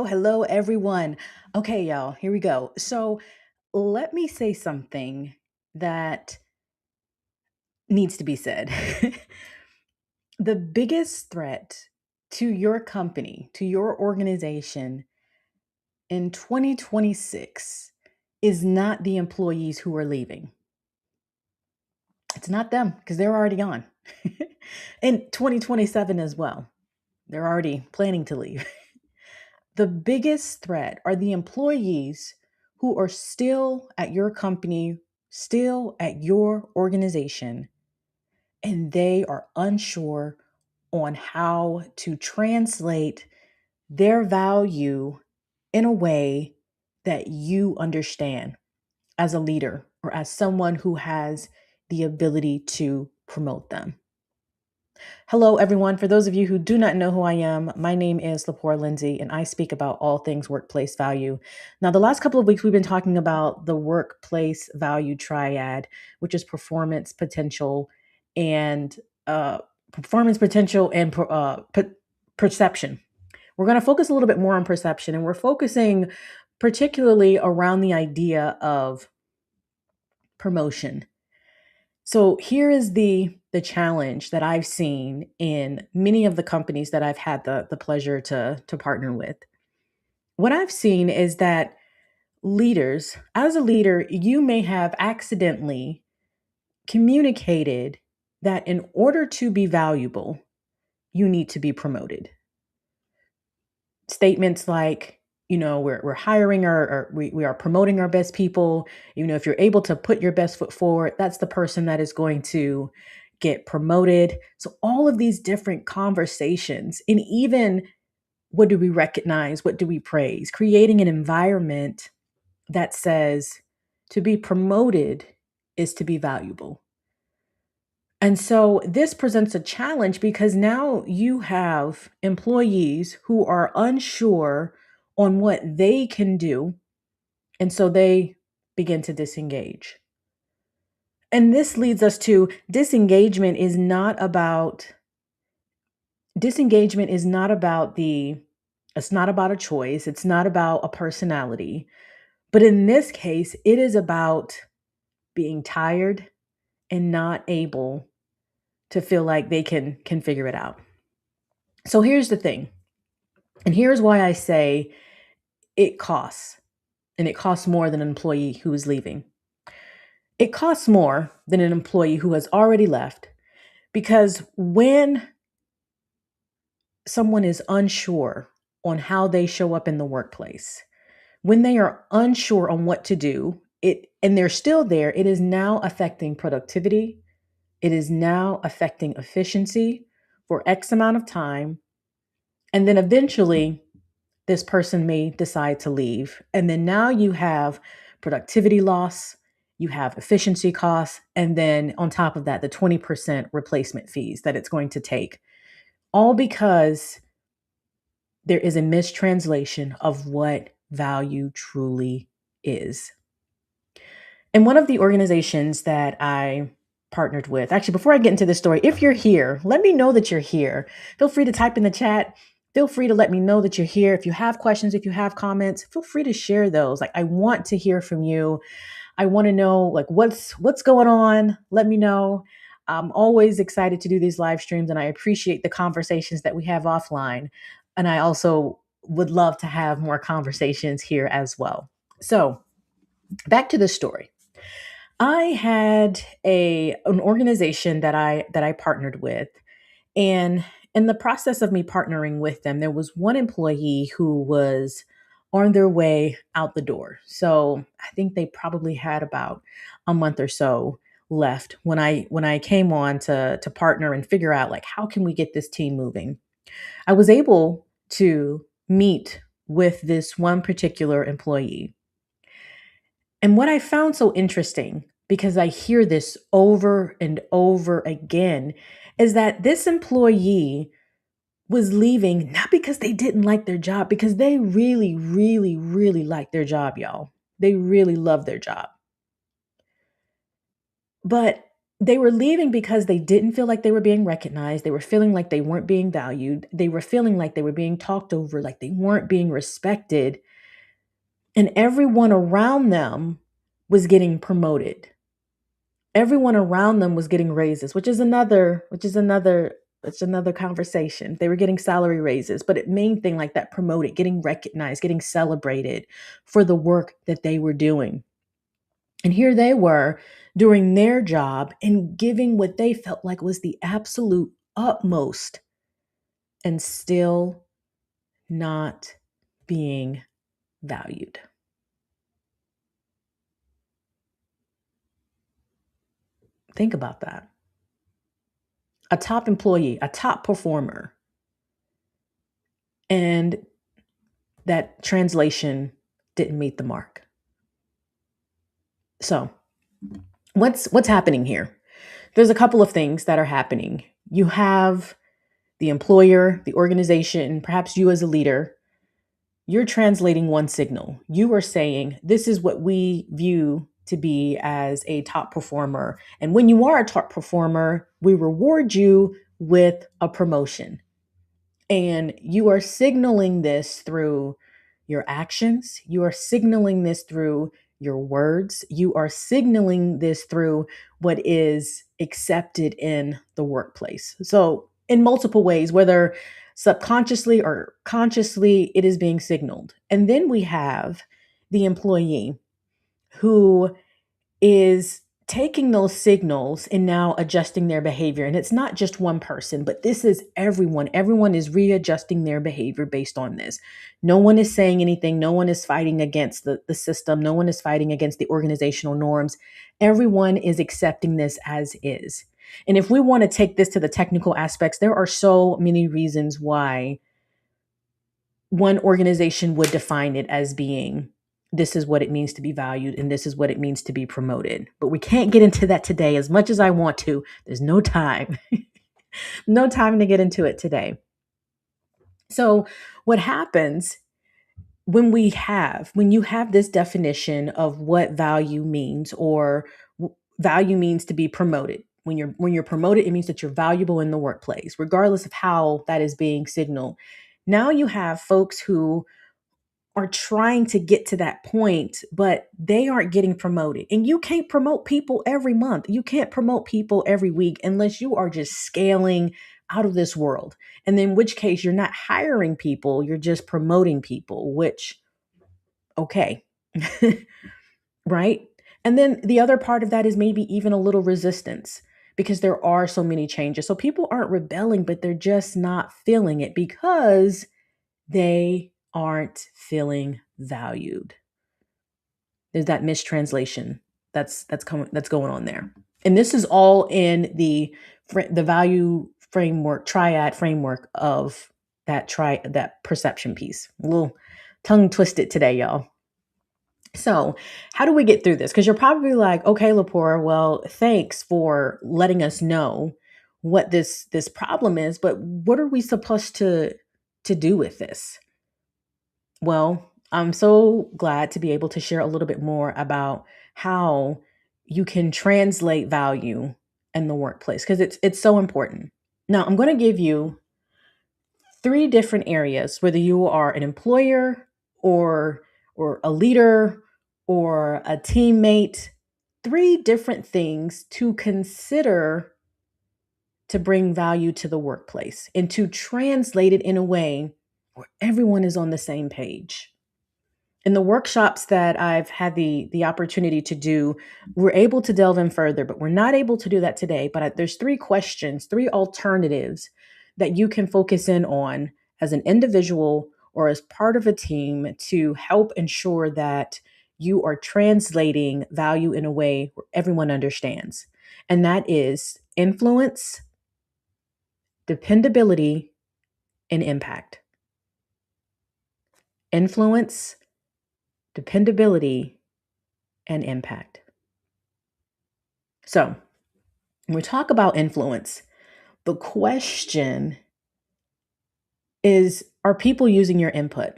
hello, everyone. Okay, y'all, here we go. So, let me say something that needs to be said. The biggest threat to your company, to your organization in 2026 is not the employees who are leaving. It's not them because they're already gone. In 2027 as well, they're already planning to leave. The biggest threat are the employees who are still at your company, still at your organization, and they are unsure on how to translate their value in a way that you understand as a leader or as someone who has the ability to promote them. Hello, everyone. For those of you who do not know who I am, my name is Lepore Lindsay, and I speak about all things workplace value. Now, the last couple of weeks, we've been talking about the workplace value triad, which is and performance potential and perception. We're going to focus a little bit more on perception, and we're focusing particularly around the idea of promotion. So here is the challenge that I've seen in many of the companies that I've had the pleasure to partner with. What I've seen is that leaders, as a leader, you may have accidentally communicated that in order to be valuable, you need to be promoted. Statements like, we're hiring or we are promoting our best people. If you're able to put your best foot forward, that's the person that is going to get promoted. So all of these different conversations, and even what do we recognize? What do we praise? Creating an environment that says to be promoted is to be valuable. And so this presents a challenge because now you have employees who are unsure on what they can do. And so they begin to disengage. And this leads us to disengagement is not about it's not about a choice. It's not about a personality. But in this case, it is about being tired and not able to feel like they can figure it out. So here's the thing. And here's why I say it costs. And it costs more than an employee who is leaving. It costs more than an employee who has already left because when someone is unsure on how they show up in the workplace, when they are unsure on what to do, and they're still there, it is now affecting productivity. It is now affecting efficiency for X amount of time. And then eventually, this person may decide to leave. And then now you have productivity loss, you have efficiency costs, and then on top of that, the 20% replacement fees that it's going to take, all because there is a mistranslation of what value truly is. And one of the organizations that I partnered with, actually, before I get into this story, if you're here, let me know that you're here. Feel free to type in the chat. Feel free to let me know that you're here. If you have questions, if you have comments, feel free to share those. Like, I want to hear from you. I want to know like what's going on. Let me know. I'm always excited to do these live streams and I appreciate the conversations that we have offline. And I also would love to have more conversations here as well. So, back to the story. I had an organization that I partnered with, and in the process of me partnering with them, there was one employee who was on their way out the door. So I think they probably had about a month or so left when I came on to partner and figure out like how can we get this team moving. I was able to meet with this one particular employee. And what I found so interesting, because I hear this over and over again, is that this employee was leaving not because they didn't like their job, because they really, really, really like their job, y'all. They really love their job. But They were leaving because they didn't feel like they were being recognized. They were feeling like they weren't being valued. They were feeling like they were being talked over, like they weren't being respected. And everyone around them was getting promoted. Everyone around them was getting raises, which is another conversation. They were getting salary raises, but it main thing like that, promoted, getting recognized, getting celebrated for the work that they were doing. And here they were doing their job and giving what they felt like was the absolute utmost and still not being valued. Think about that. A top employee, a top performer, and that translation didn't meet the mark. So, what's happening here? There's a couple of things that are happening. You have the employer, the organization, perhaps you as a leader, you're translating one signal. You are saying, this is what we view to be as a top performer. And when you are a top performer, we reward you with a promotion. And you are signaling this through your actions. You are signaling this through your words. You are signaling this through what is accepted in the workplace. So, in multiple ways, whether subconsciously or consciously, it is being signaled. And then we have the employee who is taking those signals and now adjusting their behavior. And it's not just one person, but this is everyone. Everyone is readjusting their behavior based on this. No one is saying anything. No one is fighting against the system. No one is fighting against the organizational norms. Everyone is accepting this as is. And if we want to take this to the technical aspects, there are so many reasons why one organization would define it as being, this is what it means to be valued and this is what it means to be promoted. But we can't get into that today as much as I want to. There's no time. No time to get into it today. So what happens when you have this definition of what value means, or value means to be promoted. When you're promoted, it means that you're valuable in the workplace, regardless of how that is being signaled. Now you have folks who are trying to get to that point, but they aren't getting promoted. And you can't promote people every month. You can't promote people every week unless you are just scaling out of this world. And then in which case you're not hiring people, you're just promoting people, which, okay. Right? And then the other part of that is maybe even a little resistance because there are so many changes. So people aren't rebelling, but they're just not feeling it because they aren't feeling valued. There's that mistranslation that's going on there. And this is all in the value framework, triad framework of that perception piece. A little tongue twisted today, y'all. So, how do we get through this? Because you're probably like, okay, Lepora, well, thanks for letting us know what this problem is, but what are we supposed to do with this? Well, I'm so glad to be able to share a little bit more about how you can translate value in the workplace because it's so important. Now, I'm going to give you three different areas, whether you are an employer or or a leader or a teammate, three different things to consider to bring value to the workplace and to translate it in a way where everyone is on the same page. In the workshops that I've had the opportunity to do, we're able to delve in further, but we're not able to do that today. But there's three questions, three alternatives that you can focus in on as an individual or as part of a team to help ensure that you are translating value in a way where everyone understands. And that is influence, dependability, and impact. Influence, dependability, and impact. So, when we talk about influence, the question is, are people using your input?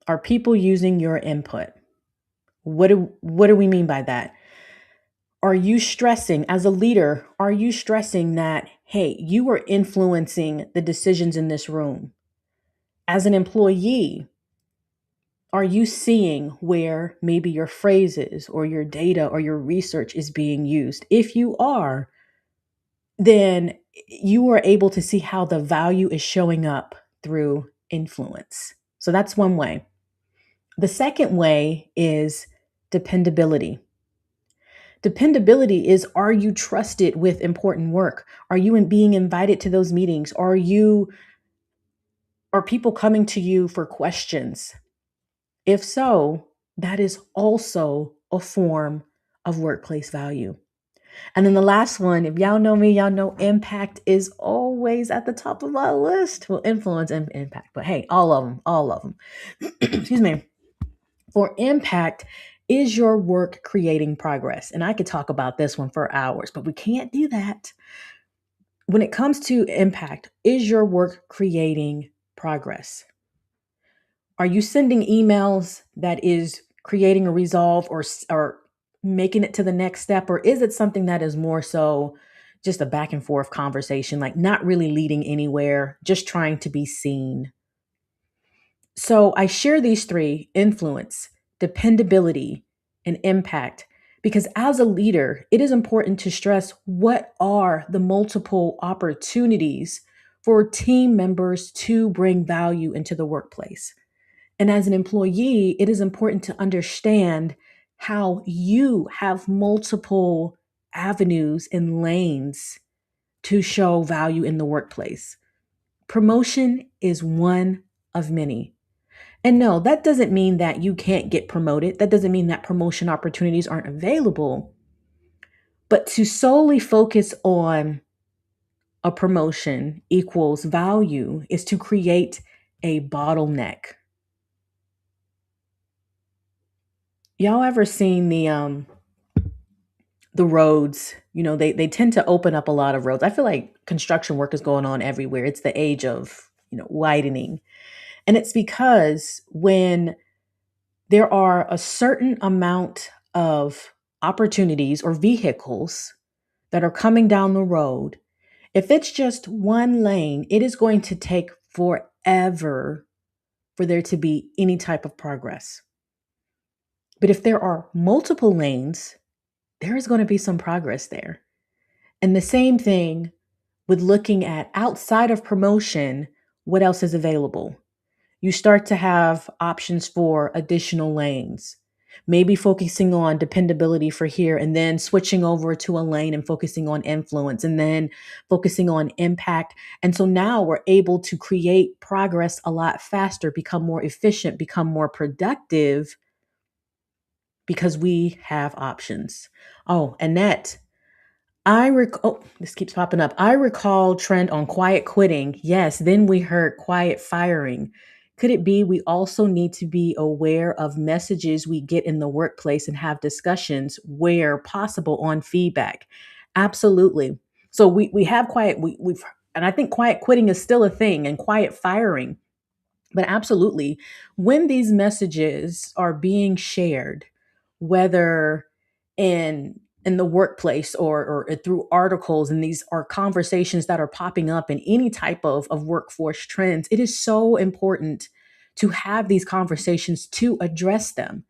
Are people using your input? What do we mean by that? Are you stressing as a leader? Are you stressing that, hey, you are influencing the decisions in this room? As an employee, are you seeing where maybe your phrases or your data or your research is being used? If you are, then you are able to see how the value is showing up through influence. So that's one way. The second way is dependability. Dependability is, are you trusted with important work? Are you being invited to those meetings? Are people coming to you for questions? If so, that is also a form of workplace value. And then the last one, if y'all know me, y'all know impact is always at the top of my list. Well, influence and impact, but hey, all of them. Excuse me. For impact, is your work creating progress? And I could talk about this one for hours, but we can't do that. When it comes to impact, is your work creating progress? Are you sending emails that is creating a resolve or making it to the next step, or is it something that is more so just a back and forth conversation, like not really leading anywhere, just trying to be seen? So I share these three: influence, dependability, and impact. Because as a leader, it is important to stress what are the multiple opportunities for team members to bring value into the workplace. And as an employee, it is important to understand how you have multiple avenues and lanes to show value in the workplace. Promotion is one of many. And no, that doesn't mean that you can't get promoted. That doesn't mean that promotion opportunities aren't available. But to solely focus on a promotion equals value is to create a bottleneck. Y'all ever seen the roads? You know, they tend to open up a lot of roads. I feel like construction work is going on everywhere. It's the age of, widening. And it's because when there are a certain amount of opportunities or vehicles that are coming down the road, if it's just one lane, it is going to take forever for there to be any type of progress. But if there are multiple lanes, there is going to be some progress there. And the same thing with looking at outside of promotion, what else is available? You start to have options for additional lanes, maybe focusing on dependability for here and then switching over to a lane and focusing on influence and then focusing on impact. And so now we're able to create progress a lot faster, become more efficient, become more productive because we have options. Oh, Annette, this keeps popping up. I recall trend on quiet quitting. Yes, then we heard quiet firing. Could it be we also need to be aware of messages we get in the workplace and have discussions where possible on feedback? Absolutely. So we have we've and I think quiet quitting is still a thing and quiet firing. But absolutely, when these messages are being shared, whether in the workplace or through articles, and these are conversations that are popping up in any type of workforce trends, it is so important to have these conversations to address them.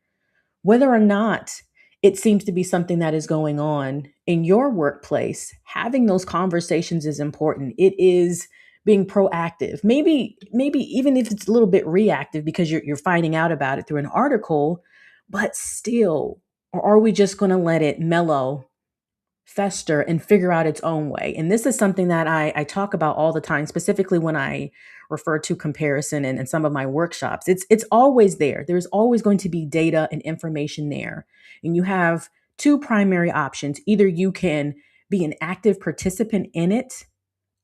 Whether or not it seems to be something that is going on in your workplace, having those conversations is important. It is being proactive. Maybe even if it's a little bit reactive because you're finding out about it through an article, but still, or are we just going to let it mellow, fester, and figure out its own way? And this is something that I talk about all the time, specifically when I refer to comparison and some of my workshops. It's always there. There's always going to be data and information there. And you have two primary options. Either you can be an active participant in it,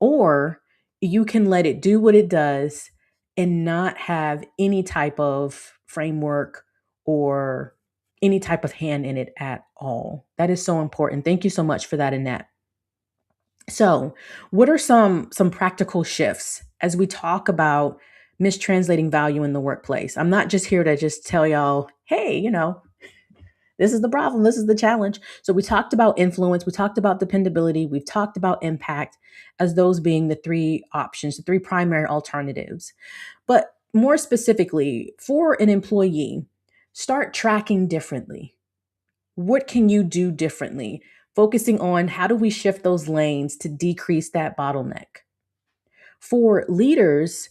or you can let it do what it does and not have any type of framework or any type of hand in it at all. That is so important. Thank you so much for that, Annette. So, what are some practical shifts as we talk about mistranslating value in the workplace? I'm not just here to just tell y'all, hey, This is the problem. This is the challenge. So we talked about influence, we talked about dependability, we've talked about impact as those being the three options, the three primary alternatives. But more specifically, for an employee, start tracking differently. What can you do differently? Focusing on how do we shift those lanes to decrease that bottleneck. For leaders,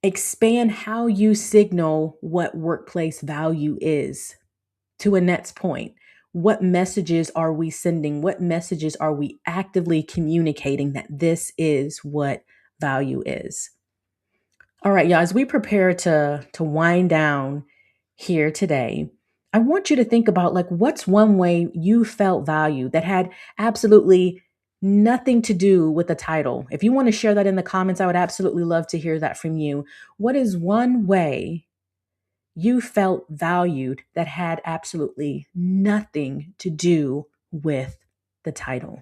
expand how you signal what workplace value is. To Annette's point, what messages are we sending? What messages are we actively communicating that this is what value is? All right, y'all, as we prepare to wind down here today, I want you to think about like what's one way you felt value that had absolutely nothing to do with the title. If you want to share that in the comments, I would absolutely love to hear that from you. What is one way you felt valued that had absolutely nothing to do with the title?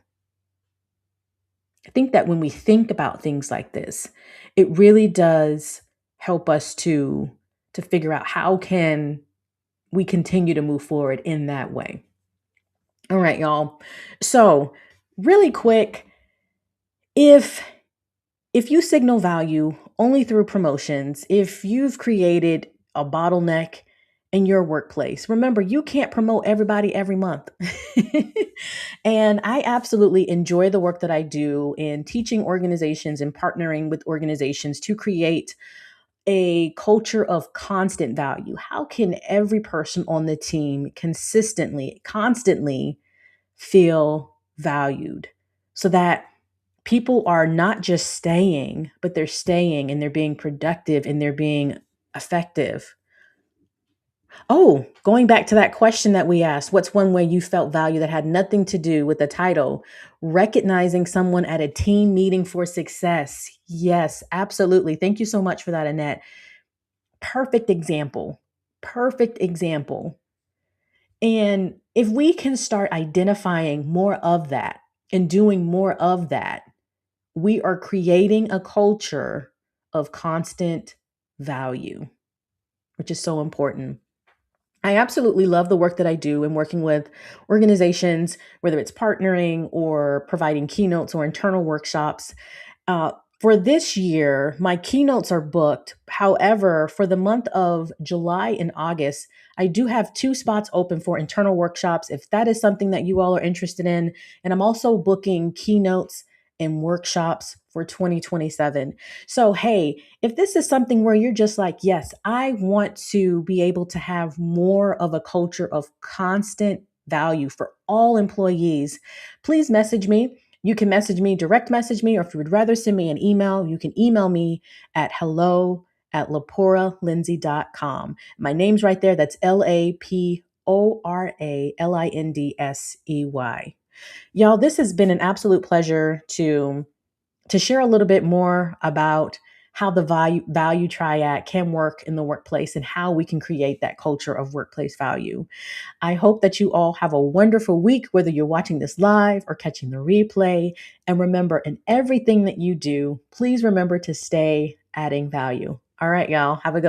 I think that when we think about things like this, it really does help us to figure out how can we continue to move forward in that way. All right, y'all. So, really quick, if if you signal value only through promotions, if you've created a bottleneck in your workplace, remember you can't promote everybody every month. And I absolutely enjoy the work that I do in teaching organizations and partnering with organizations to create a culture of constant value. How can every person on the team consistently, constantly feel valued so that people are not just staying, but they're staying and they're being productive and they're being effective? Oh, going back to that question that we asked, what's one way you felt value that had nothing to do with the title? Recognizing someone at a team meeting for success. Yes, absolutely. Thank you so much for that, Annette. Perfect example. Perfect example. And if we can start identifying more of that and doing more of that, we are creating a culture of constant value, which is so important. I absolutely love the work that I do in working with organizations, whether it's partnering or providing keynotes or internal workshops. Uh, for this year, my keynotes are booked. However, for the month of July and August, I do have two spots open for internal workshops if that is something that you all are interested in. And I'm also booking keynotes and workshops for 2027. So, hey, if this is something where you're just like, yes, I want to be able to have more of a culture of constant value for all employees, please message me. You can message me, direct message me, or if you would rather send me an email, you can email me at hello@laporalindsey.com. My name's right there. That's LAPORALINDSEY. Y'all, this has been an absolute pleasure to share a little bit more about how the value triad can work in the workplace and how we can create that culture of workplace value. I hope that you all have a wonderful week, whether you're watching this live or catching the replay. And remember, in everything that you do, please remember to stay adding value. All right, y'all, have a good